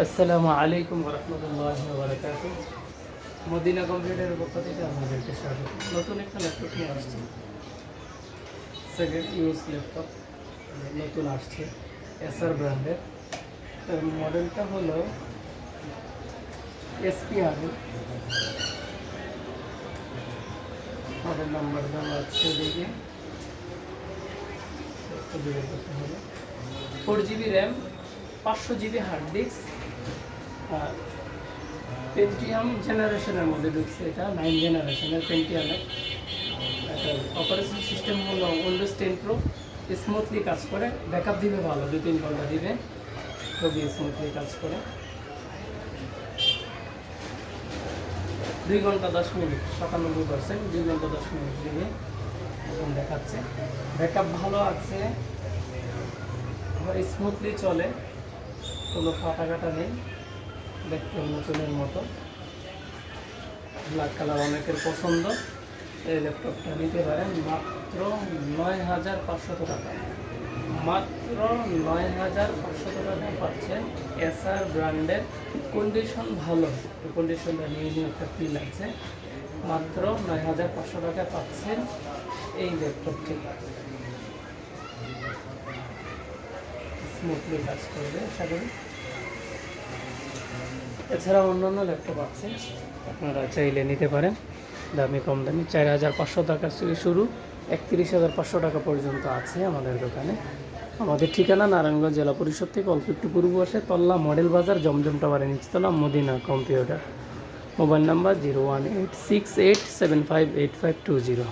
আসসালামু আলাইকুম রহমতুল্লাহি ওয়া বারাকাতুহু। মদিনা কম্পিউটারের পক্ষ থেকে আপনাদেরকে স্বাগত। নতুন একটা ল্যাপটপ নিয়ে আসছি, সেকেন্ড ইউজ ল্যাপটপ নতুন আসছে, এসআর ব্র্যান্ডের। মডেলটা হলো এসপিআর, মডেল নাম্বার দেওয়া আছে দিকে 4GB RAM, 500GB hard disk, Pentium জেনারেশনের মধ্যে ঢুকছে। এটা 9 জেনারেশনের পেন্টিয়ামের। অপারেশন সিস্টেম হলো উইন্ডোজ 10 প্রো। স্মুথলি কাজ করে, ব্যাকআপ দিবে ভালো, 2-3 ঘন্টা দিবে, খুবই স্মুথলি কাজ করে। 2 ঘন্টা 10 মিনিট, 97%, 2 ঘন্টা 10 মিনিট দিবে এখন দেখাচ্ছে। ব্যাকআপ ভালো আছে, আবার স্মুথলি চলে, কোনো ফাটা কাটা নেই, দেখতে নতুনের মতো। ব্ল্যাক কালার অনেকের পছন্দ। এই ল্যাপটপটা নিতে পারেন মাত্র 9,500 টাকা। মাত্র 9,500 টাকা পাচ্ছেন এসআর ব্র্যান্ডের। কন্ডিশন ভালো, কন্ডিশনটা নিয়ে একটা ফিল আছে। মাত্র 9,500 টাকা পাচ্ছেন এই ল্যাপটপটি। স্মুথলি কাজ করবে আশা করি। এছাড়া অন্যান্য ল্যাপটপ আছে, আপনারা চাইলে নিতে পারেন। দামি কম দামি 4,500 টাকা থেকে শুরু, 31,500 টাকা পর্যন্ত আছে আমাদের দোকানে। আমাদের ঠিকানা নারায়ণগঞ্জ জেলা পরিষদ থেকে অল্প একটু পূর্ব আসে, তল্লা মডেল বাজার, জমজম টাওয়ারের নিচতলা, মদিনা কম্পিউটার। Mobile number 01868758520।